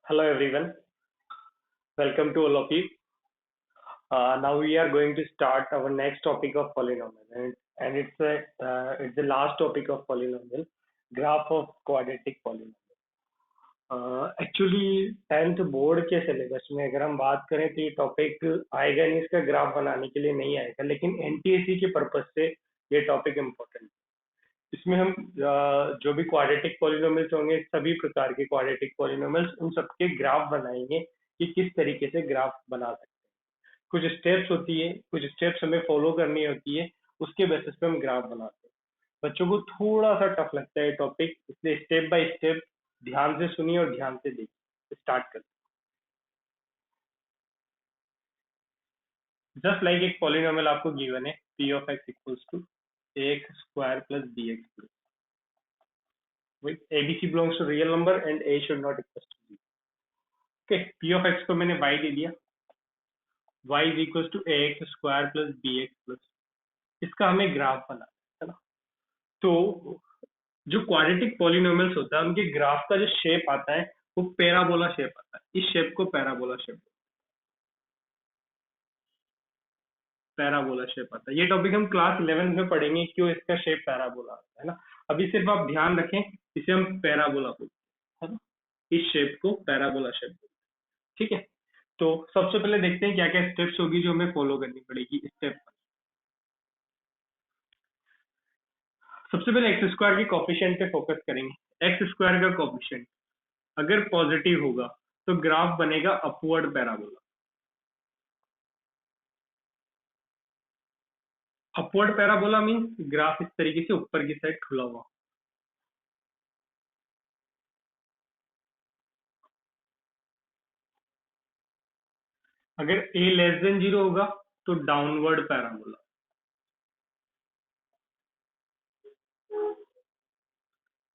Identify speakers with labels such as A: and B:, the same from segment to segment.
A: Hello everyone, welcome to all of you. Now we are going to start our next topic of polynomial, and it's the last topic of polynomial, graph of quadratic polynomial. Actually tenth board के syllabus में अगर हम बात करें तो ये topic आएगा नहीं, इसका ग्राफ बनाने के लिए नहीं आएगा, लेकिन एनटीएससी के पर्पज से ये टॉपिक इम्पोर्टेंट है। इसमें हम जो भी क्वाड्रेटिक पॉलिनोमियल्स होंगे, सभी प्रकार के क्वाड्रेटिक पॉलिनोमियल्स, उन सबके ग्राफ बनाएंगे कि किस तरीके से ग्राफ बना सकते हैं। कुछ स्टेप्स होती है, कुछ स्टेप्स हमें फॉलो करनी होती है, उसके बेसिस पे हम ग्राफ बनाते हैं। बच्चों को थोड़ा सा टफ लगता है टॉपिक, इसलिए स्टेप बाय स्टेप ध्यान से सुनिए और ध्यान से देखिए। स्टार्ट करते हैं। जस्ट लाइक एक पॉलिनोमियल आपको गिवन है, p of x equals to x square plus B x plus, with ABC belongs to real number and A should not equal to 0. Okay, P of x को मैंने y दे दिया, y is equals to ax square plus bx plus, इसका हमें graph बनाना है ना। तो जो quadratic polynomials होता है उनके ग्राफ का जो शेप आता है वो पैराबोला शेप आता है। इस शेप को पैराबोला शेप आता है। ये टॉपिक हम क्लास 11 में पढ़ेंगे, क्यों इसका शेप पैराबोला आता है ना। अभी सिर्फ आप ध्यान रखें, इसे हम पैराबोला बोलते हैं, है ना। इस शेप को पैराबोला शेप बोलते हैं, ठीक है। तो सबसे पहले देखते हैं क्या क्या स्टेप्स होगी जो हमें फॉलो करनी पड़ेगी स्टेप। सबसे पहले एक्स स्क्वायर के कोफिशिएंट पे फोकस करेंगे। एक्स स्क्वायर का कोफिशिएंट अगर पॉजिटिव होगा तो ग्राफ बनेगा upward parabola. Upward parabola means graph इस तरीके से ऊपर की साइड खुला हुआ। अगर a लेस देन 0 होगा तो डाउनवर्ड पैराबोला।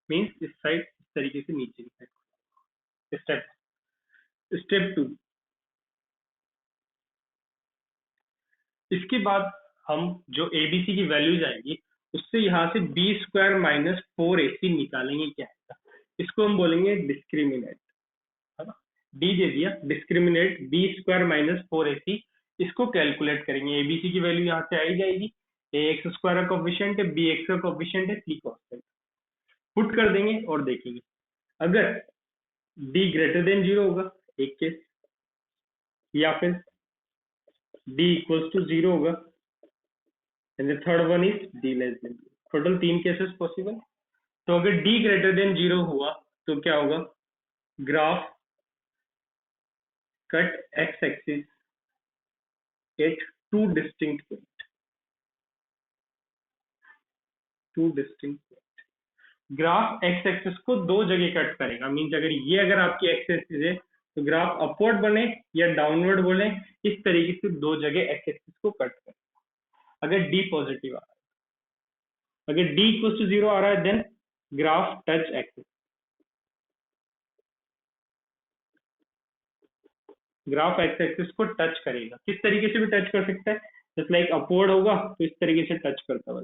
A: मींस इस साइड इस तरीके से नीचे की साइड। स्टेप 2, इसके बाद हम जो एबीसी की वैल्यूज आएंगी उससे यहाँ से बी स्क्वायर माइनस 4ac निकालेंगे। क्या है, इसको हम बोलेंगे डिस्क्रिमिनेट, है ना। डी दे दिया, discriminate B square minus 4ac, इसको कैलकुलेट करेंगे। एबीसी की वैल्यू यहाँ से आई जाएगी, ए एक्स स्क्वायर का कोफिशिएंट है, बी एक्स का कोफिशिएंट है, सी कांस्टेंट, पुट कर देंगे और देखेंगे। अगर डी ग्रेटर देन 0 होगा एक केस, या फिर डी इक्वल्स टू 0 होगा, and the third one is D less than 0। Total 3 cases possible. तो अगर डी ग्रेटर देन 0 हुआ तो क्या होगा, graph cut x axis at two distinct point. Graph x axis को दो जगह कट करेगा। मींस अगर आपकी एक्स एक्सिस है तो ग्राफ अपवर्ड बने या डाउनवर्ड बोले, इस तरीके से दो जगह एक्स एक्सिस को कट करेगा। अगर डी पॉजिटिव आ रहा है, अगर डी इक्वल टू 0 आ रहा है, then graph touch axis. Graph x axis को टच करेगा, किस तरीके से भी टच कर सकता है। जस्ट लाइक अपवर्ड होगा तो इस तरीके से टच करता हुआ,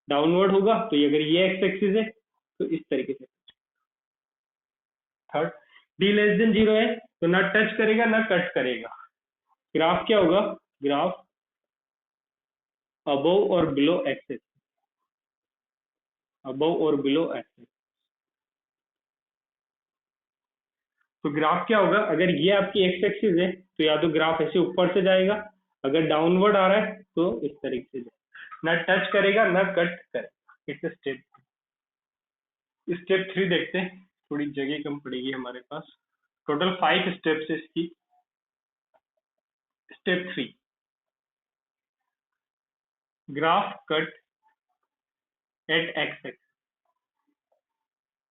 A: डाउनवर्ड होगा तो अगर ये एक्स एक्सिस है तो इस तरीके से। थर्ड, डी लेस देन 0 है तो ना टच करेगा ना कट करेगा। ग्राफ क्या होगा, ग्राफ अबव और बिलो एक्सिस, अबव और बिलो एक्सिस। तो ग्राफ क्या होगा, अगर ये आपकी एक्स एक्सिस है तो या तो ग्राफ ऐसे ऊपर से जाएगा, अगर डाउनवर्ड आ रहा है तो इस तरीके से ना टच करेगा ना कट करेगा। इट्स स्टेप 3 देखते हैं, थोड़ी जगह कम पड़ेगी हमारे पास। टोटल 5 स्टेप्स है इसकी। Step 3, graph cut at x axis.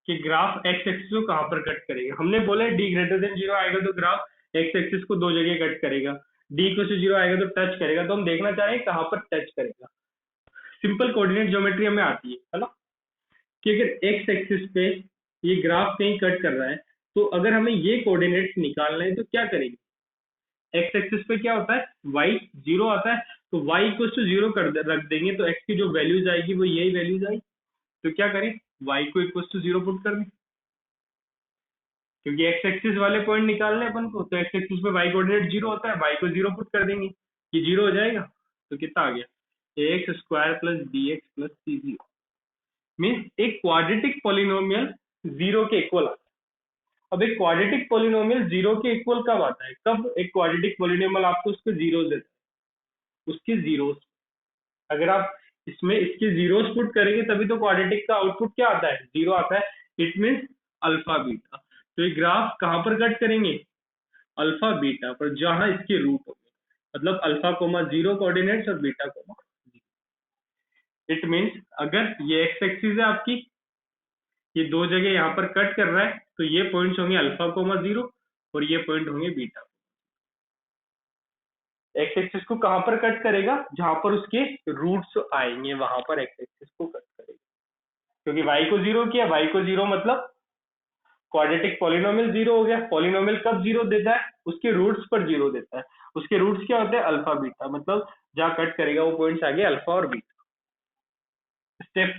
A: कि ग्राफ एक्स एक्सिस को कहां पर कट करेगा। हमने बोला डी ग्रेटर देन 0 आएगा तो ग्राफ एक्स एक्सिस को दो जगह कट करेगा, डी इक्वल टू 0 आएगा तो टच करेगा। तो हम देखना चाह रहे हैं कहां पर टच करेगा। सिंपल कोऑर्डिनेट ज्योमेट्री हमें आती है ना, कि अगर एक्स एक्सिस पे ये ग्राफ कहीं कट कर रहा है तो अगर हमें ये कोऑर्डिनेट्स निकालना है तो क्या करेंगे। एक्स एक्सिस पे क्या होता है, वाई 0 आता है, तो वाई इक्वल टू 0 रख देंगे तो एक्स की जो वैल्यूज आएगी वो यही वैल्यूज आएगी। तो क्या करें, y को इक्वल टू 0 पुट कर दें। क्योंकि एक्स एक्सिस वाले पॉइंट निकालने अपन को, तो एक्स एक्सिस पे वाई कोऑर्डिनेट जीरो होता है, वाई को जीरो पुट कर देंगे, ये जीरो हो जाएगा, तो कितना आ गया A X square plus B x plus C zero. Means एक क्वाड्रेटिक पॉलिनोमियल जीरो के इक्वल आता है। अब एक क्वाड्रेटिक पॉलिनोमियल जीरो के इक्वल कब आता है, कब एक क्वाड्रेटिक पॉलिनोमियल आपको उसके जीरो देता है, उसके जीरो, अगर आप इसमें इसके जीरोस पुट करेंगे तभी तो क्वाड्रेटिक का आउटपुट क्या आता है, जीरो आता है। It means alpha beta. तो ये ग्राफ कहां पर कट करेंगे, अल्फा बीटा पर, जहां इसके रूट होंगे, मतलब अल्फा कोमा जीरो कोऑर्डिनेट्स और बीटा कोमा। इट मीन्स अगर ये एक्स एक्सिस है आपकी, ये दो जगह यहाँ पर कट कर रहा है, तो ये पॉइंट्स होंगे अल्फा कोमा जीरो और ये पॉइंट होंगे बीटा। एक्स एक्सिस को कहां पर कट करेगा, जहां पर उसके रूट्स आएंगे वहां पर एक्स एक्सिस को कट करेगा। क्योंकि y को जीरो किया, y को जीरो मतलब क्वाड्रेटिक पॉलिनोमियल जीरो हो गया। पॉलिनोमियल कब जीरो देता है, उसके रूट्स पर जीरो देता है। उसके रूट्स क्या होते हैं, अल्फा बीटा, मतलब जहां कट करेगा वो पॉइंट्स आगे अल्फा और beta. Step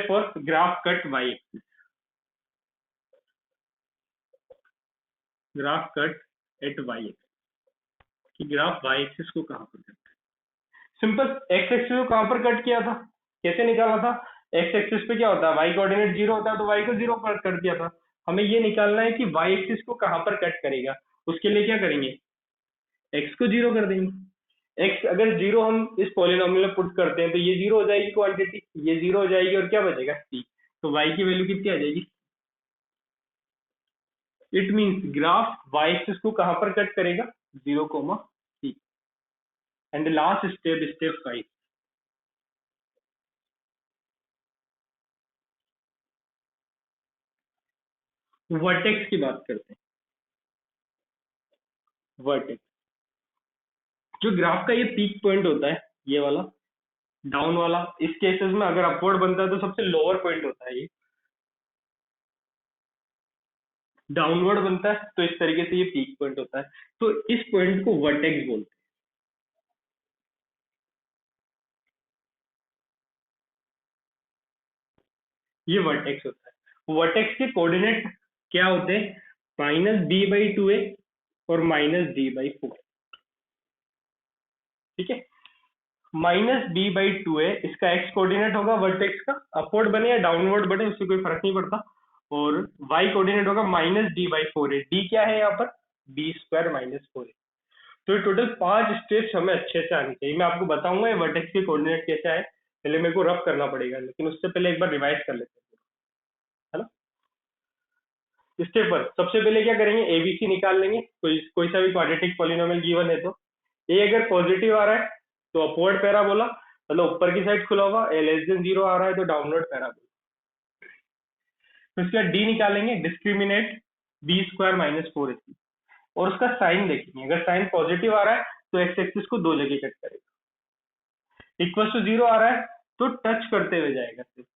A: 4, graph cut y axis. Graph cut at y axis, कि ग्राफ वाई एक्सिस को कहां पर कट, सिंपल एक्स एक्सिस को कहां पर कट किया था, कैसे निकाला था, एक्स एक्सिस पे क्या होता है, वाई कोऑर्डिनेट जीरो होता है, तो वाई को जीरो पर कर दिया था। हमें ये निकालना है कि वाई एक्सिस को कहां पर कट करेगा, उसके लिए क्या करेंगे, एक्स को जीरो कर देंगे। एक्स अगर जीरो हम इस पॉलिनोमियल में पुट करते हैं तो ये जीरो हो जाएगी क्वांटिटी, ये जीरो हो जाएगी और क्या बचेगा सी, तो वाई की वैल्यू कितनी आ जाएगी। It means graph y axis को कहां पर कट करेगा, zero comma c. And the last step, step 5, vertex की बात करते हैं। वर्टेक्स, जो ग्राफ का ये पीक पॉइंट होता है, ये वाला डाउन वाला, इस केसेस में अगर अपवर्ड बनता है तो सबसे लोअर पॉइंट होता है, ये डाउनवर्ड बनता है तो इस तरीके से ये पीक पॉइंट होता है। तो इस पॉइंट को वर्टेक्स बोलते हैं, ये वर्टेक्स होता है। वर्टेक्स के कोऑर्डिनेट क्या होते हैं, -b/2a और -d/4। ठीक है, -b/2a इसका एक्स कोऑर्डिनेट होगा वर्टेक्स का, अपवर्ड बने या डाउनवर्ड बने उससे कोई फर्क नहीं पड़ता, और वाई कोऑर्डिनेट होगा -d/4a। डी क्या है यहाँ पर, b² - 4a। तो ये टोटल 5 स्टेप्स हमें अच्छे से आनी चाहिए। मैं आपको बताऊंगा ये वर्टेक्स के कोऑर्डिनेट कैसे आए, पहले मेरे को रफ करना पड़ेगा, लेकिन उससे पहले एक बार रिवाइज कर लेते हैं, है ना। स्टेप 1, सबसे पहले क्या करेंगे, एबीसी निकाल लेंगे। कोई कोई सा भी क्वाड्रेटिक पॉलिनोमियल गिवन है तो ए अगर पॉजिटिव आ रहा है तो अपवर्ड पैराबोला, मतलब ऊपर की साइड खुला हुआ, ए लेस देन जीरो आ रहा है तो डाउनवर्ड पैराबोला। तो इसका डी निकालेंगे, डिस्क्रिमिनेट b² - 4ac, और उसका साइन देखेंगे। अगर साइन पॉजिटिव आ रहा है तो एक्स एक्सिस को दो जगह कट करेगा, इक्वल टू जीरो आ रहा है तो टच करते हुए जाएगा सिर्फ,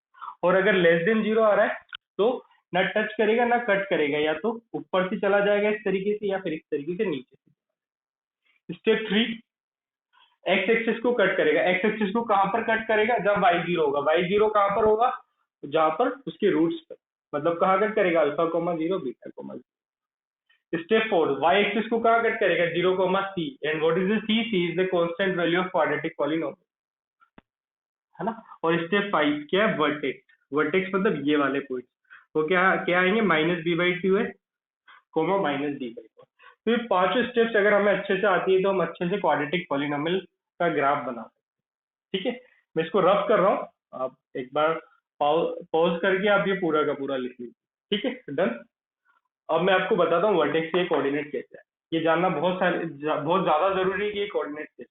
A: और अगर लेस देन जीरो आ रहा है तो ना टच करेगा ना कट करेगा, या तो ऊपर से चला जाएगा इस तरीके से या फिर इस तरीके से नीचे से। स्टेप 3, एक्स एक्सिस को कट करेगा। एक्स एक्सिस को कहां पर कट करेगा, जब वाई जीरो होगा। वाई जीरो कहां पर होगा, जहां पर उसके रूट्स पर, मतलब कहां कट करेगा, alpha comma zero beta comma zero. Step 4, y axis को कहां कट करेगा, zero comma c. And what is the c, c is the constant value of quadratic polynomial, है ना। और स्टेप 5 क्या है, वर्टेक्स। वर्टेक्स मतलब ये वाले पॉइंट, वो क्या क्या आएंगे, -b/2 है कोमा -d/4। तो ये पांचों स्टेप्स अगर हमें अच्छे से आती है तो हम अच्छे से क्वाड्रेटिक पॉलिनोमियल का ग्राफ बना सकते हैं। ठीक है, मैं इसको रफ कर रहा हूँ, आप एक बार पॉज करके आप ये पूरा का पूरा लिख लीजिए। ठीक है, डन। अब मैं आपको बताता हूँ वर्टेक्स के कोऑर्डिनेट कैसे है, ये जानना बहुत ज्यादा जरूरी है कि ये कोऑर्डिनेट कैसे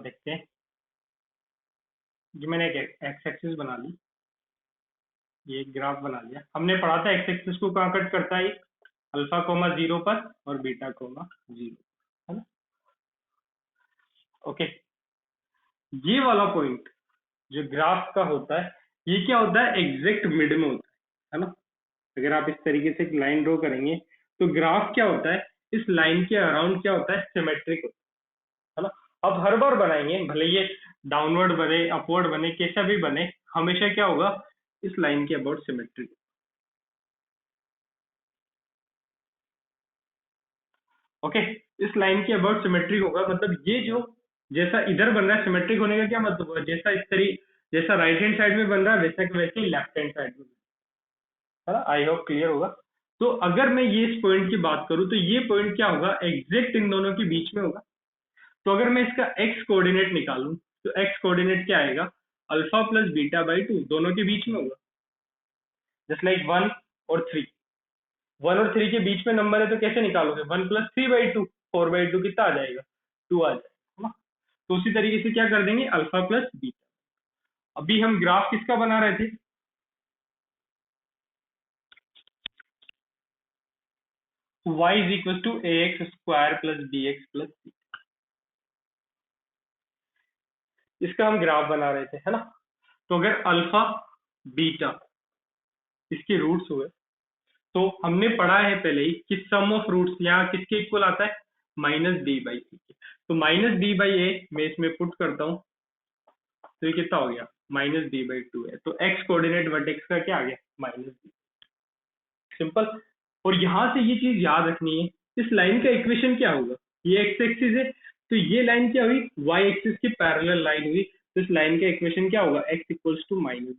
A: देखते हैं। ये मैंने एक एक्स एक्सिस बना ली, ये ग्राफ बना लिया हमने। पढ़ा था एक्स एक्सिस को कहाँ कट करता है, अल्फा कोमा 0 पर और बीटा कोमा 0, है ना। ओके, ये वाला पॉइंट जो ग्राफ का होता है, ये क्या होता है, एग्जैक्ट मिड में होता है ना। अगर आप इस तरीके से एक लाइन ड्रॉ करेंगे तो ग्राफ क्या होता है, इस लाइन के अराउंड क्या होता है, सिमेट्रिक होता है ना। अब हर बार बनाएंगे, भले ये डाउनवर्ड बने अपवर्ड बने कैसा भी बने, हमेशा क्या होगा, इस लाइन के अबाउट सिमेट्रिक। ओके, इस लाइन के अबाउट सिमेट्रिक होगा, मतलब ये जो जैसा इधर बन रहा है सिमेट्रिक होने का क्या मतलब होगा, जैसा इस तरीके जैसा राइट हैंड साइड में बन रहा है वैसा के वैसे ही लेफ्ट हैंड साइड में, है ना। आई होप क्लियर होगा। तो अगर मैं ये इस पॉइंट की बात करूं तो ये पॉइंट क्या होगा, एग्जैक्ट इन दोनों के बीच में होगा। तो अगर मैं इसका एक्स कोऑर्डिनेट निकालूं तो एक्स कोऑर्डिनेट क्या आएगा, अल्फा प्लस बीटा बाई 2, दोनों के बीच में होगा। जस्ट लाइक 1 और 3, 1 और 3 के बीच में नंबर है तो कैसे निकालोगे, 1 + 3/2, 4/2 कितना आ जाएगा, 2 आ जाएगा, है ना। तो उसी तरीके से क्या कर देंगे, अल्फा प्लस बीटा। अभी हम ग्राफ किसका बना रहे थे, y is equal to ax² plus bx plus c, इसका हम ग्राफ बना रहे थे, है ना। तो अगर अल्फा बीटा इसके रूट्स हुए तो हमने पढ़ा है पहले ही कि सम ऑफ रूट्स यहाँ किसके इक्वल आता है, -b/a। तो -b/a मैं इसमें पुट करता हूँ तो ये कितना हो गया, -b/2 है। तो x कोऑर्डिनेट वर्टेक्स का क्या आ गया, -b, सिंपल। और यहाँ से ये चीज याद रखनी है, इस लाइन का इक्वेशन क्या होगा, ये एक्स एक्सिस है तो ये लाइन क्या हुई, y एक्सिस की पैरेलल लाइन हुई, तो इस लाइन का इक्वेशन क्या होगा, x इक्वल्स टू -b।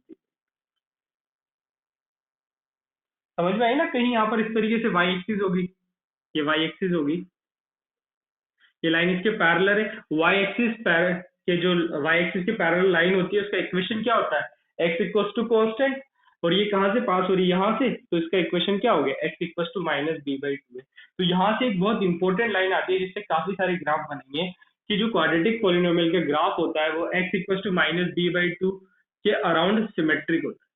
A: समझ में आई ना, कहीं यहाँ पर इस तरीके से y एक्सिस होगी, ये y एक्सिस होगी, ये लाइन इसके पैरेलल है, y एक्सिस के जो y एक्सिस के पैरेलल लाइन होती है उसका इक्वेशन क्या होता है, x इक्वल्स टू कांस्टेंट, और ये कहाँ से पास हो रही है, यहाँ से, तो इसका इक्वेशन क्या हो गया, x इक्वल्स टू -b/2 है। तो यहाँ से एक बहुत इंपॉर्टेंट लाइन आती है जिससे काफी सारे ग्राफ बनेंगे, कि जो क्वाड्रेटिक पॉलिनोमियल का ग्राफ होता है वो x इक्वल्स टू -b/2 के अराउंड सिमेट्रिक होता है।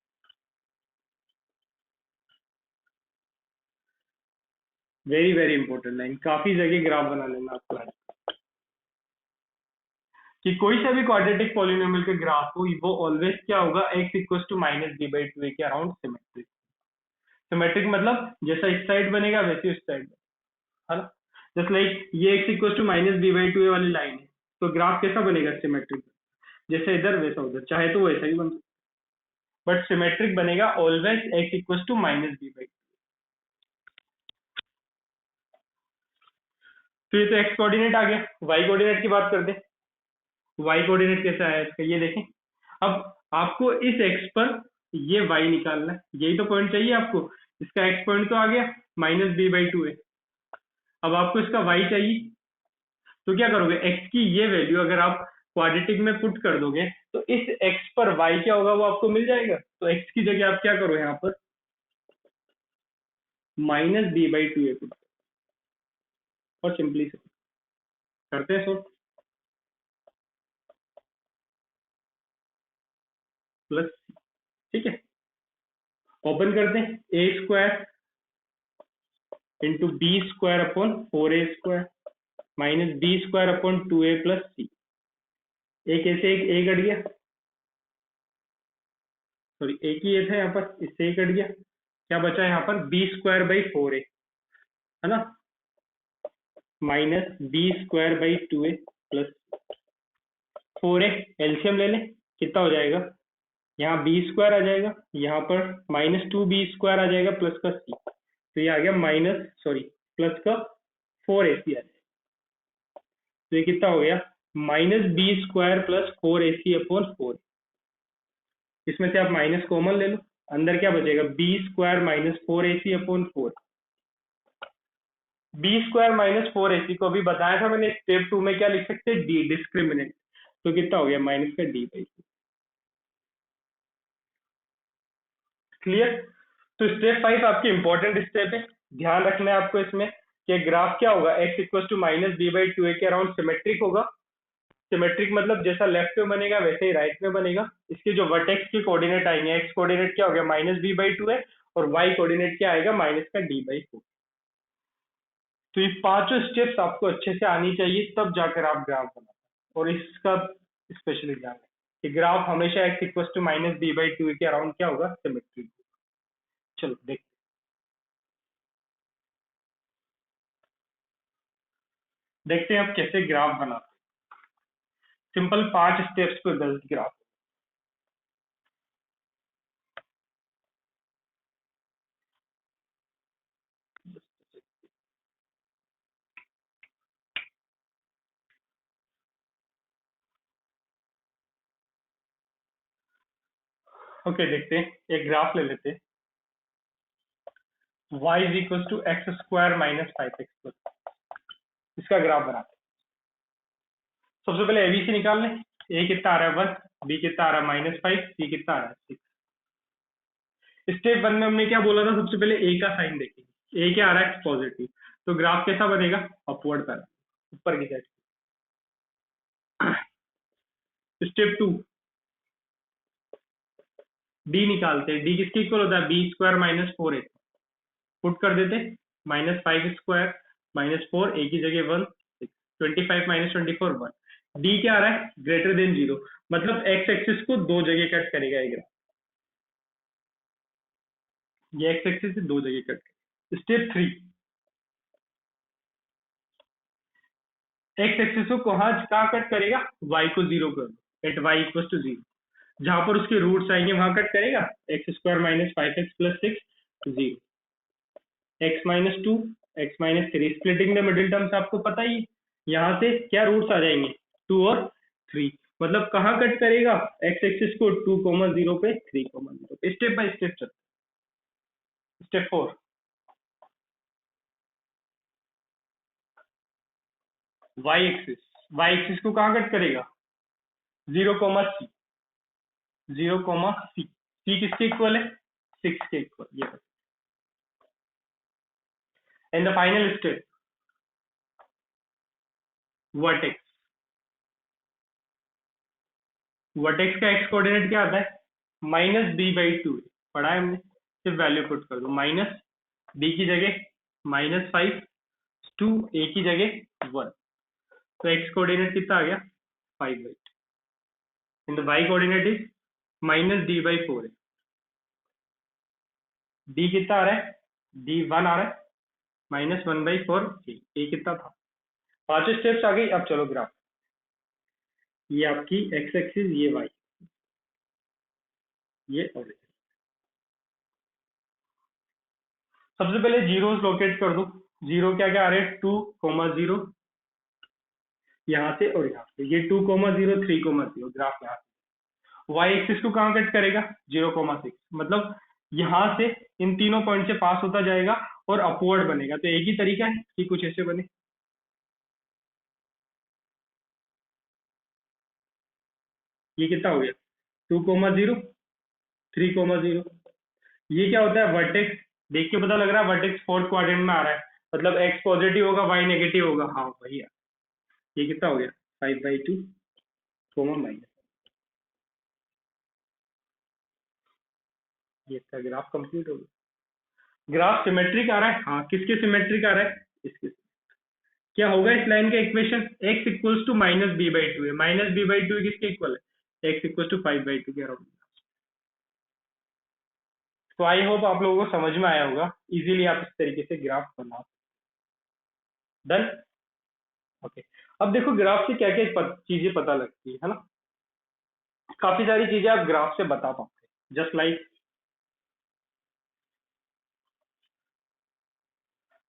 A: वेरी वेरी इंपॉर्टेंट लाइन, काफी जगह ग्राफ बनाने में आपको है कि कोई सा भी क्वाड्रेटिक पॉलिनोमियल का ग्राफ हो वो ऑलवेज क्या होगा, x इक्वल्स टू -b/2 के अराउंड सिमेट्रिक। सिमेट्रिक मतलब जैसा इस साइड बनेगा वैसे उस साइड, है ना। जस्ट लाइक ये x इक्वल्स टू -b/2 वाली लाइन है तो ग्राफ कैसा बनेगा, सिमेट्रिक, जैसे इधर वैसा उधर, चाहे तो वैसा ही बन, बट सिमेट्रिक बनेगा always x equals to -b/2। तो ये तो x कोऑर्डिनेट आ गया, y कोऑर्डिनेट की बात करते हैं। y कोऑर्डिनेट कैसा है इसका, ये देखें। अब आपको इस x पर ये y निकालना है, यही तो पॉइंट चाहिए आपको। इसका x पॉइंट तो आ गया, -b/2 है। अब आपको इसका y चाहिए, तो क्या करोगे, x की ये वैल्यू अगर आप क्वाड्रेटिक में पुट कर दोगे तो इस x पर y क्या होगा वो आपको मिल जाएगा। तो x की जगह आप क्या करो, यहाँ पर -b/2 है पुट, और सिंपली से करते हैं, सो प्लस, ठीक है, ओपन करते हैं, a² into b² upon 4a² -b² upon 2a plus c। एक ऐसे एक a कट गया, सॉरी एक ही ये था यहाँ पर, इससे ही कट गया, क्या बचा यहाँ पर, b²/4a, है ना, -b²/2a प्लस 4a। एलसीएम ले लें, कितना हो जाएगा, यहाँ b² आ जाएगा, यहाँ पर -2b² आ जाएगा प्लस का c, तो ये आ गया प्लस का 4ac आ जाएगा। तो ये कितना हो गया, -b² प्लस 4ac अपॉन 4। इसमें से आप माइनस कॉमन ले लो, अंदर क्या बचेगा, b² minus 4ac upon 4। b² minus 4ac को अभी बताया था मैंने स्टेप 2 में, क्या लिख सकते हैं, d डिस्क्रिमिनेंट। तो कितना हो गया, माइनस का d/2। क्लियर। तो स्टेप 5 आपकी इंपॉर्टेंट स्टेप है, ध्यान रखना है आपको इसमें कि ग्राफ क्या होगा, x इक्वल टू -b/2a के अराउंड सिमेट्रिक होगा। सिमेट्रिक मतलब जैसा लेफ्ट में बनेगा वैसे ही राइट में बनेगा। इसके जो वर्टेक्स के कोऑर्डिनेट आएंगे, एक्स कोऑर्डिनेट क्या हो गया -b/2 है, और वाई कोऑर्डिनेट क्या आएगा -d/4। तो ये पांचों स्टेप्स आपको अच्छे से आनी चाहिए, तब जाकर आप ग्राफ बनाते। और इसका स्पेशली ध्यान है कि ग्राफ हमेशा x इक्वल टू -b/2 के अराउंड क्या होगा, सिमेट्रिक। चलो देखते हैं आप कैसे ग्राफ बनाते। सिंपल 5 स्टेप्स पे 10 ग्राफ। ओके देखते हैं, एक ग्राफ ले लेते हैं। y is equal to x square minus 5x+। इसका ग्राफ बनाते हैं। सबसे पहले एबीसी निकाल लें। ए कितना आ रहा है 1, बी कितना आ रहा है -5, सी कितना आ रहा है 6। स्टेप 1 में हमने क्या बोला था, सबसे पहले ए का साइन देखेंगे। ए क्या आ रहा है, पॉजिटिव। तो ग्राफ कैसा बनेगा, अपवर्ड पैराबोला, ऊपर की साइड। स्टेप 2, डी निकालते हैं। डी किसके इक्वल होता है, बी स्क्वायर माइनस 4 ए। पुट कर देते, -5 स्क्वायर -4, ए की जगह 1, 6, 25 - 24 1। डी क्या आ रहा है, ग्रेटर देन 0, मतलब एक्स एक्सिस को दो जगह कट करेगा ये ग्राफ। ये एक्स एक्सिस से दो जगह कट करेगा। स्टेप 3, एक्स एक्सिस को कहाँ कट करेगा, वाई को 0 कर दो, एट वाई इक्वल टू 0। जहां पर उसके रूट्स आएंगे वहां कट करेगा, x square -5x + 6 0, x-2 x-3। Splitting the middle terms आपको पता ही, यहाँ से क्या रूट्स आ जाएंगे, 2 और 3। मतलब कहाँ कट करेगा, एक्स एक्सिस को 2,0 पे 3,0 पे। स्टेप बाय स्टेप चलते। स्टेप 4, वाई एक्सिस को कहाँ कट करेगा, 0, c, 0, c किसके इक्वल है, 6 के इक्वल। ये and the final step, vertex. Vertex का एक्स कोऑर्डिनेट क्या आता है, -b/2। पढ़ा है हमने, सिर्फ वैल्यू पुट कर दो, माइनस बी की जगह -5, 2 ए की जगह 1। तो एक्स कोऑर्डिनेट कितना आ गया, 5/2। In the y coordinate is -d/4 है। डी कितना आ रहा है, डी 1 आ रहा है, -1/4 ए कितना था। पांचों स्टेप्स आ गई। अब चलो ग्राफ, ये आपकी एक्स एक्सिस, ये वाई, ये और सबसे पहले जीरोस लोकेट कर दो। जीरो क्या क्या आ रहे हैं, 2,0 यहाँ से और यहाँ से। ये 2,0 3,0 ग्राफ यहाँ से। वाई एक्सिस को कहाँ कट करेगा, 0,6, मतलब यहाँ से इन तीनों पॉइंट से पास होता जाएगा और अपवर्ड बनेगा। तो एक ही तरीका है कि कुछ ऐसे बने। ये कितना हो गया, 2,0 3,0। ये क्या होता है, वर्टेक्स। देख के पता लग रहा है वर्टेक्स फोर्थ क्वाड्रेंट में आ रहा है, मतलब एक्स पॉजिटिव होगा वाई नेगेटिव होगा। हाँ वही है। ये कितना हो गया, 5/2 माइनस। ये इसका ग्राफ कंप्लीट हो गया। ग्राफ सिमेट्रिक आ रहा है, हाँ किसके सिमेट्रिक आ रहा है, इसके। क्या होगा इस लाइन का equation, x equals to -b/2 है। -b/2 किसके इक्वल है, x इक्वल्स टू 5/2 के अराउंड। तो आई होप आप लोगों को समझ में आया होगा, इजीली आप इस तरीके से ग्राफ बना। डन। ओके, अब देखो ग्राफ से क्या क्या चीजें पता लगती है ना। काफी सारी चीजें आप ग्राफ से बता पाते हैं, जस्ट लाइक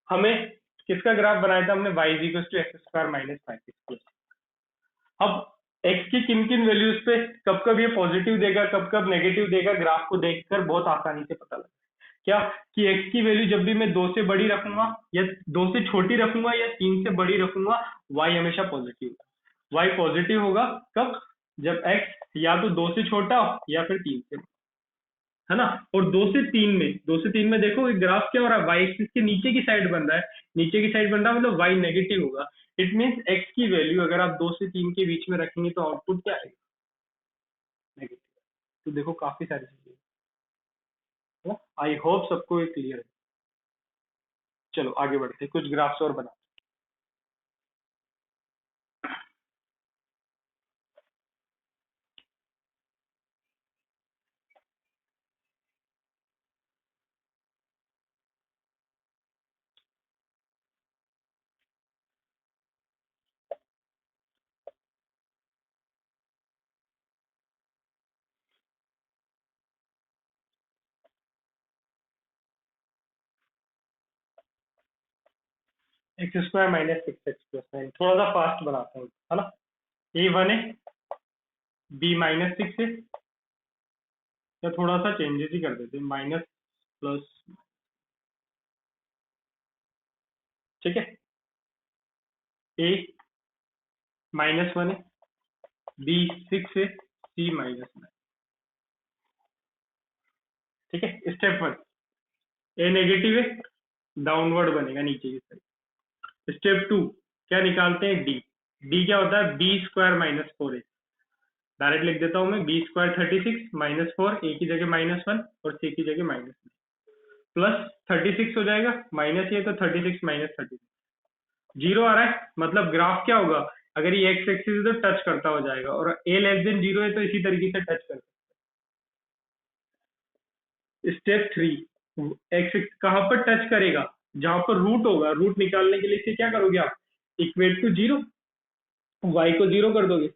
A: हमें किसका ग्राफ बनाया था हमने, y = x² - 5x+। अब x की किन किन वैल्यूज पे कब कब ये पॉजिटिव देगा, कब कब नेगेटिव देगा, ग्राफ को देखकर बहुत आसानी से पता लगता है। क्या कि x की वैल्यू जब भी मैं 2 से बड़ी रखूंगा या 2 से छोटी रखूंगा या 3 से बड़ी रखूंगा, y हमेशा पॉजिटिव होगा। y पॉजिटिव होगा कब, जब x या तो 2 से छोटा हो या फिर 3 से, है ना। और 2 से 3 में देखो ग्राफ क्या हो रहा है, y एक्सिस के नीचे की साइड बन रहा है। नीचे की साइड बन रहा है मतलब y नेगेटिव होगा। इट मीन्स x की वैल्यू अगर आप 2 से 3 के बीच में रखेंगे तो आउटपुट क्या आएगा, नेगेटिव। तो देखो काफी सारी चीजें, आई होप सबको ये क्लियर है। चलो आगे बढ़ते हैं, कुछ ग्राफ्स और बना। एक्स स्क्वायर माइनस 6x+9, थोड़ा सा फास्ट बनाता हूँ, है ना। a1 है, b -6 है, या थोड़ा सा चेंजेस ही कर देते हैं, माइनस प्लस, ठीक है। a -1 है, b 6 है, c -9, ठीक है। स्टेप 1, a नेगेटिव है, डाउनवर्ड बनेगा नीचे की साइड। स्टेप 2 क्या निकालते हैं, d। d क्या होता है, b स्क्वायर -4a। डायरेक्ट लिख देता हूं मैं, b स्क्वायर 36 -4, a की जगह -1 और c की जगह -1, प्लस 36 हो जाएगा, माइनस ये तो 36 - 36, जीरो आ रहा है, मतलब ग्राफ क्या होगा, अगर ये एक्स एक्सिस है तो टच करता हो जाएगा, और a लेस देन 0 है तो इसी तरीके से टच करता है। स्टेप 3, एक्स कहां पर टच करेगा, जहां पर रूट होगा। रूट निकालने के लिए इसे क्या करोगे आप, इक्वेट टू 0, y को 0 कर दोगे,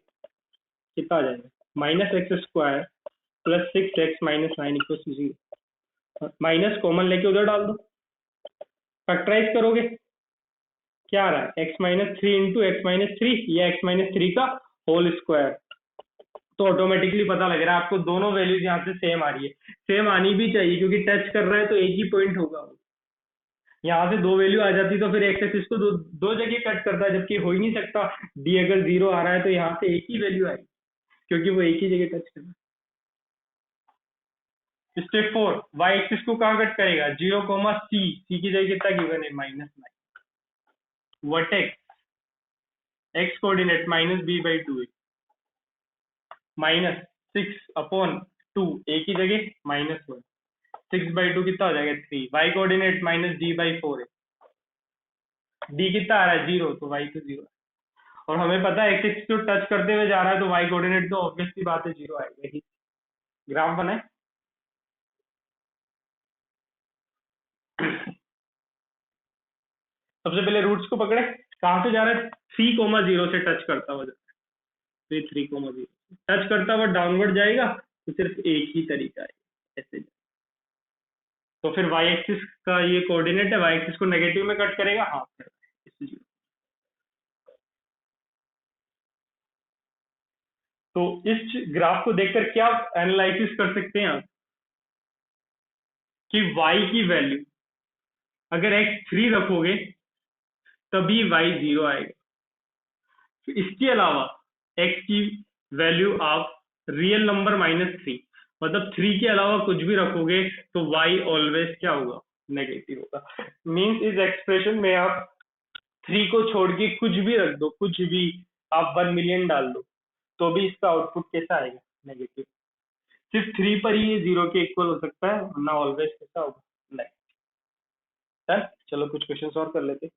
A: कितना आ जाएगा, -x² + 6x - 9 = 0। माइनस कॉमन लेके उधर डाल दो, फैक्टराइज करोगे, क्या आ रहा है, x-3 इंटू x-3 या x-3 का होल स्क्वायर। तो ऑटोमेटिकली पता लग रहा है आपको दोनों वैल्यूज यहाँ से सेम आ रही है। सेम आनी भी चाहिए क्योंकि टच कर रहा है तो एक ही पॉइंट होगा। यहाँ से दो वैल्यू आ जाती तो फिर एक्स एक्सिस को दो जगह कट करता, जबकि हो ही नहीं सकता। डी अगर 0 आ रहा है तो यहाँ से एक ही वैल्यू आएगी क्योंकि वो एक ही जगह टच कर रहा है। स्टेप 4, वाई एक्सिस को कहाँ कट करेगा, 0, सी की जगह कितना गिवन है, -9। वर्टेक्स एक्स कोऑर्डिनेट -b/2 है, -6/2, ए की जगह -1, 6/2 कितना हो जाएगा, 3। वाई कोऑर्डिनेट -d/4 है, डी कितना आ रहा है, 0, तो वाई तो 0 है। और हमें पता है एक्सिस को टच करते हुए जा रहा है तो वाई कोऑर्डिनेट तो ऑब्वियसली बात है 0 आएगा ही। ग्राफ बनाए। सबसे पहले रूट्स को पकड़े, कहां से जा रहा है, 3, 0 से टच करता हुआ जा रहा है, 3, 0 टच करता हुआ डाउनवर्ड जाएगा तो सिर्फ एक ही तरीका है, ऐसे। तो फिर वाई एक्सिस का ये कोऑर्डिनेट है, वाई एक्सिस को नेगेटिव में कट करेगा, हाफ कर। तो इस ग्राफ को देखकर क्या एनालिसिस कर सकते हैं आप कि y की वैल्यू अगर x 3 रखोगे तभी y 0 आएगा। तो इसके अलावा x की वैल्यू आप रियल नंबर -3, मतलब 3 के अलावा कुछ भी रखोगे तो y ऑलवेज क्या होगा, नेगेटिव होगा। मींस इस एक्सप्रेशन में आप 3 को छोड़ के कुछ भी रख दो, कुछ भी आप 1 मिलियन डाल दो तो भी इसका आउटपुट कैसा आएगा, नेगेटिव। सिर्फ 3 पर ही ये 0 के इक्वल हो सकता है, वरना ऑलवेज कैसा होगा, नहीं। सर चलो कुछ क्वेश्चंस और कर लेते हैं।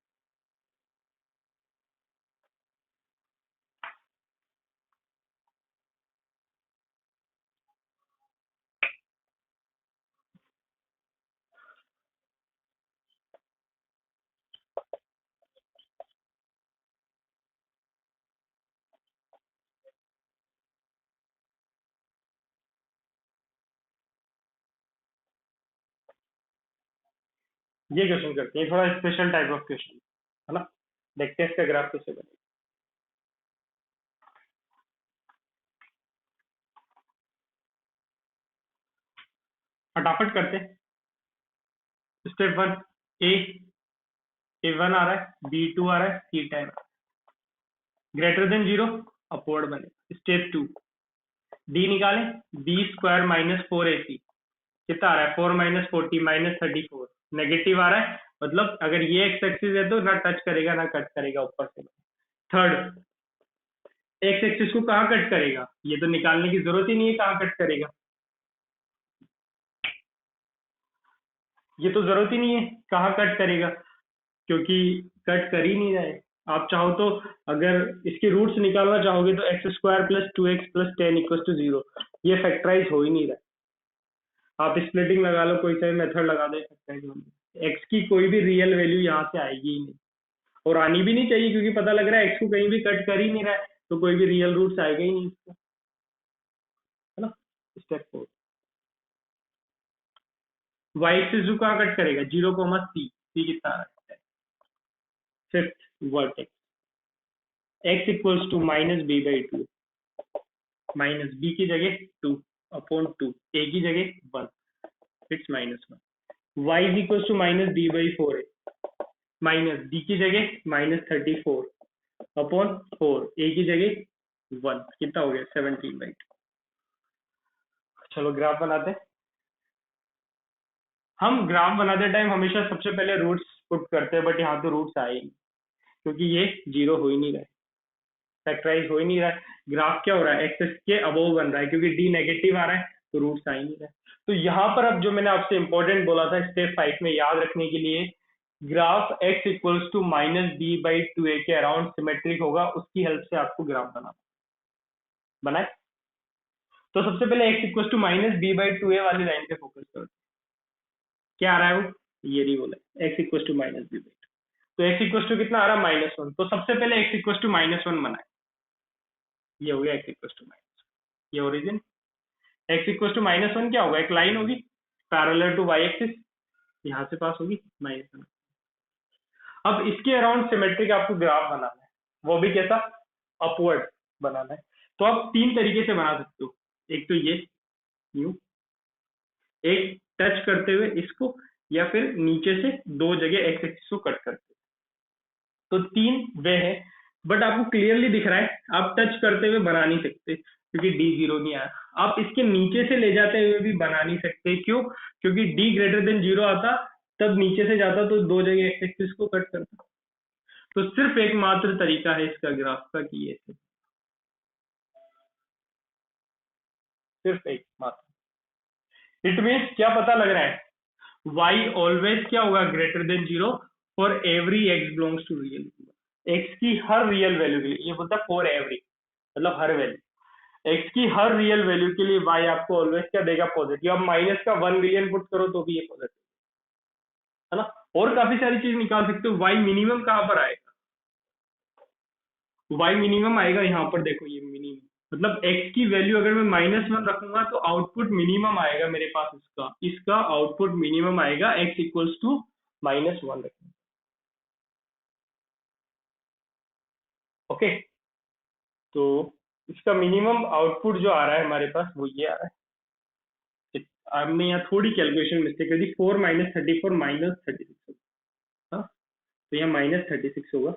A: ये क्वेश्चन करते हैं, थोड़ा स्पेशल टाइप ऑफ क्वेश्चन, है ना। देखते हैं इसका ग्राफ कैसे बनेगा। फटाफट करते हैं। स्टेप 1, A1 आ रहा है, B2 आ रहा है, C10 आ रहा है, ग्रेटर देन 0 अपवर्ड बने। स्टेप 2, D निकालें, B² - 4AC कितना आ रहा है, 4 - 40 -34, नेगेटिव आ रहा है, मतलब अगर ये एक्स एक्सिस है तो ना टच करेगा ना कट करेगा ऊपर से। थर्ड, एक्स एक्सिस को कहाँ कट करेगा, ये तो निकालने की जरूरत ही नहीं है कहाँ कट करेगा, ये तो जरूरत ही नहीं है कहाँ कट करेगा, क्योंकि कट कर ही नहीं रहा है। आप चाहो तो अगर इसके रूट्स निकालना चाहोगे तो x square plus 2x plus 10 equal to 0, ये फैक्टराइज हो ही नहीं रहा है। आप स्प्लिटिंग लगा लो, कोई सा भी मेथड लगा दो, फैक्टराइज हो नहीं, एक्स की कोई भी रियल वैल्यू यहाँ से आएगी ही नहीं, और आनी भी नहीं चाहिए, क्योंकि पता लग रहा है एक्स को कहीं भी कट कर ही नहीं रहा है, तो कोई भी रियल रूट्स आएगा ही नहीं इसका, है ना। स्टेप 4, वाई एक्सिस जो कहाँ कट करेगा, 0, सी कितना आ रहा है, fifth vertex, x equals to -b/2, minus b की जगह 2 अपॉन 2, ए की जगह 1, it's -1, y is equals to -d/4 है, माइनस बी की जगह -34 अपॉन 4, ए की जगह 1, कितना हो गया 17/2। चलो ग्राफ बनाते हैं। हम ग्राफ बनाते टाइम हमेशा सबसे पहले रूट्स पुट करते हैं, बट यहाँ तो रूट्स आए ही नहीं, क्योंकि ये जीरो हो ही नहीं रहा है, फैक्टराइज हो ही नहीं रहा है। ग्राफ क्या हो रहा है, एक्सेस के अबोव बन रहा है, क्योंकि डी नेगेटिव आ रहा है तो रूट्स आ ही नहीं रहा है। तो यहाँ पर अब जो मैंने आपसे इंपॉर्टेंट बोला था स्टेप 5 में याद रखने के लिए, graph x equals to -b/2a के अराउंड सिमेट्रिक होगा, उसकी हेल्प से आपको ग्राफ बनाए। तो सबसे पहले x इक्वल्स टू -b/2a वाली लाइन पे फोकस करो, क्या आ रहा है वो, ये नहीं बोला, x इक्वल्स टू -b/2, तो x इक्वल्स टू कितना आ रहा है -1, तो सबसे पहले x इक्वल्स टू -1 बनाए, ये हो गया x इक्वल्स टू माइनस, ये ओरिजिन। x इक्वल्स टू -1 क्या होगा, एक लाइन होगी पैरेलल टू y एक्सिस, यहाँ से पास होगी -1। अब इसके अराउंड सिमेट्रिक आपको ग्राफ बनाना है, वो भी कैसा, अपवर्ड बनाना है। तो आप तीन तरीके से बना सकते हो, एक तो ये न्यू, एक टच करते हुए इसको, या फिर नीचे से दो जगह एक्स एक्सिस को कट करते, तो तीन वे है। बट आपको क्लियरली दिख रहा है आप टच करते हुए बना नहीं सकते, क्योंकि डी जीरो नहीं आया। आप इसके नीचे से ले जाते हुए भी बना नहीं सकते, क्यों, क्योंकि डी ग्रेटर देन जीरो आता, तब नीचे से जाता तो दो जगह एक्स एक्सिस को कट करता। तो सिर्फ एकमात्र तरीका है इसका ग्राफ का कि ये सिर्फ एक मात्र, इट मीन्स क्या पता लग रहा है, y ऑलवेज क्या होगा, greater than zero for every x belongs to real, x की हर रियल वैल्यू के लिए, ये बोलता है फॉर एवरी मतलब हर वैल्यू, x की हर रियल वैल्यू के लिए y आपको ऑलवेज क्या देगा, पॉजिटिव। अब माइनस का 1 बिलियन पुट करो तो भी ये पॉजिटिव, है ना। और काफी सारी चीज निकाल सकते हो। y मिनिमम कहाँ पर आएगा, y मिनिमम आएगा यहाँ पर, देखो ये मिनिमम, मतलब x की वैल्यू अगर मैं -1 रखूंगा तो आउटपुट मिनिमम आएगा मेरे पास, इसका इसका आउटपुट मिनिमम आएगा x इक्वल्स टू -1 रखूंगा, ओके। तो इसका मिनिमम आउटपुट जो आ रहा है हमारे पास वो ये आ रहा है। हमने यहाँ थोड़ी कैलकुलेशन मिस्टेक कर दी, 4 - 34 -36, हाँ, तो यहाँ -36 होगा,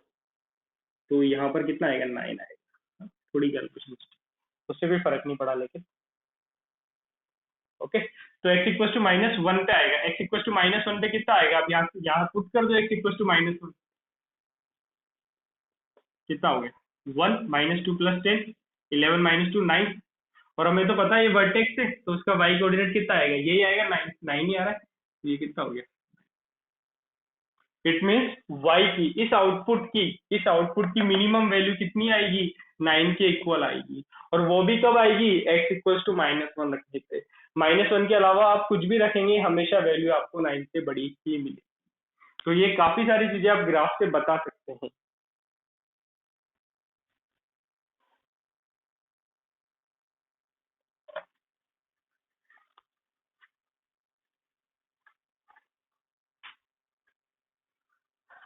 A: तो यहाँ पर कितना आएगा, 9 आएगा, हाँ? थोड़ी कैलकुलेशन मिस्टेक, उससे कोई फर्क नहीं पड़ा लेकिन, ओके। तो x इक्वल टू -1 पे आएगा, x इक्वल टू -1 पे कितना आएगा, आप यहाँ पुट कर दो, x इक्वल टू -1 कितना हो गया, 1 -2 + 10, 11 - 2 9, और हमें तो पता है ये वर्टेक्स है, तो उसका y कोऑर्डिनेट कितना आएगा, यही आएगा, 9 9 ही आ रहा है, तो ये कितना हो गया। इट मीन्स y की इस आउटपुट की मिनिमम वैल्यू कितनी आएगी, 9 के इक्वल आएगी, और वो भी कब आएगी, x इक्वल टू -1 रखने पे। -1 के अलावा आप कुछ भी रखेंगे हमेशा वैल्यू आपको 9 से बड़ी ही मिलेगी। तो ये काफी सारी चीजें आप ग्राफ से बता सकते हैं।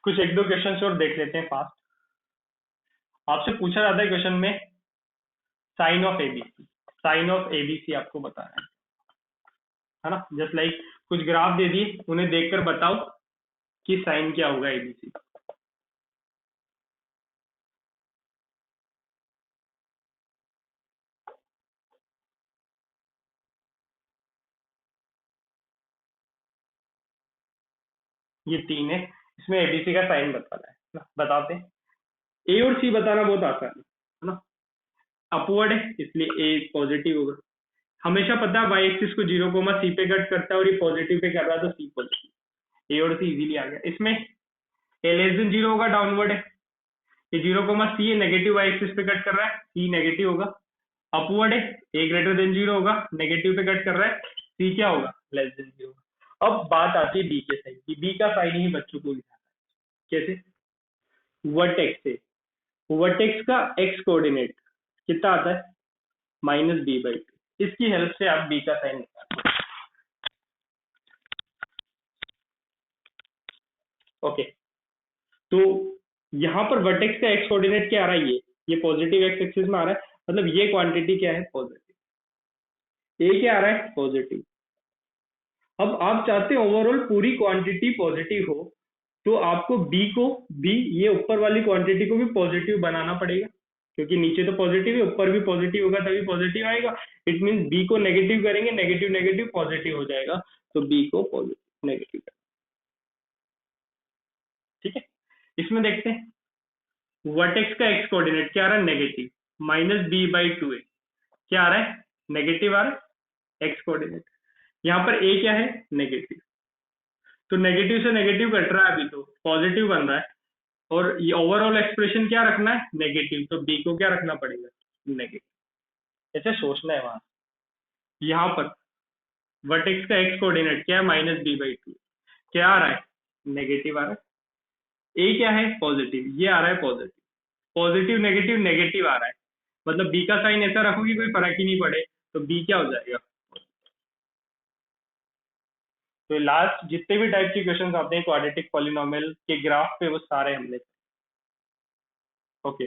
A: कुछ एक दो क्वेश्चन और देख लेते हैं फास्ट। आपसे पूछा जाता है क्वेश्चन में sign of ABC, sign of ABC आपको बताना है ना, जस्ट लाइक कुछ ग्राफ दे दिए, उन्हें देखकर बताओ कि साइन क्या होगा एबीसी। ये तीन है, इसमें एबीसी का साइन बताना है ना, बताते हैं। ए और सी बताना बहुत आसान है ना, अपवर्ड है इसलिए ए पॉजिटिव होगा। हमेशा पता है वाई एक्सिस को 0, सी पे कट करता है और ये पॉजिटिव पे कर रहा है तो सी पॉजिटिव, ए और सी इजीली आ गया। इसमें ए लेस देन 0 होगा, डाउनवर्ड है, ये 0, सी नेगेटिव वाई एक्सिस पे कट कर रहा है, सी नेगेटिव होगा। अपवर्ड है, ए ग्रेटर देन 0 होगा, नेगेटिव पे कट कर रहा है, सी क्या होगा, लेस देन 0। अब बात आती है बी के साइन की, बी का साइन ही बच्चों को लिखा है कैसे, वर्टेक्स से, वर्टेक्स का एक्स कोऑर्डिनेट कितना आता है, -b/2, इसकी हेल्प से आप बी का साइन निकालते हैं। ओके, तो यहाँ पर वर्टेक्स का एक्स कोऑर्डिनेट क्या आ रहा है, ये पॉजिटिव एक्स एक्सिस में आ रहा है, मतलब ये क्वांटिटी क्या है, पॉजिटिव, ए क्या आ रहा है, पॉजिटिव। अब आप चाहते हैं ओवरऑल पूरी क्वांटिटी पॉजिटिव हो, तो आपको बी ये ऊपर वाली क्वांटिटी को भी पॉजिटिव बनाना पड़ेगा, क्योंकि नीचे तो पॉजिटिव है, ऊपर भी पॉजिटिव होगा तभी पॉजिटिव आएगा। इट मीन बी को नेगेटिव करेंगे, नेगेटिव नेगेटिव पॉजिटिव हो जाएगा, तो बी को पॉजिटिव नेगेटिव, ठीक है। इसमें देखते हैं वर्टेक्स का एक्स कोऑर्डिनेट क्या आ रहा है, नेगेटिव, -b/2 है, क्या आ रहा है, नेगेटिव आ रहा है एक्स कोऑर्डिनेट। यहाँ पर ए क्या है, नेगेटिव, तो नेगेटिव से नेगेटिव कट रहा है, अभी तो पॉजिटिव बन रहा है, और ये ओवरऑल एक्सप्रेशन क्या रखना है, नेगेटिव, तो बी को क्या रखना पड़ेगा, नेगेटिव। ऐसे सोचना है वहां। यहाँ पर वर्टेक्स का एक्स कोऑर्डिनेट क्या है, -b/2, क्या आ रहा है, नेगेटिव आ रहा है। ए क्या है, पॉजिटिव, ये आ रहा है पॉजिटिव, पॉजिटिव नेगेटिव नेगेटिव आ रहा है, मतलब बी का साइन ऐसा रखो कि कोई फर्क ही नहीं पड़े, तो बी क्या हो जाएगा। तो लास्ट जितने भी टाइप के क्वेश्चंस आते हैं क्वाड्रेटिक पॉलिनोमियल के ग्राफ पे, वो सारे हमने, ओके।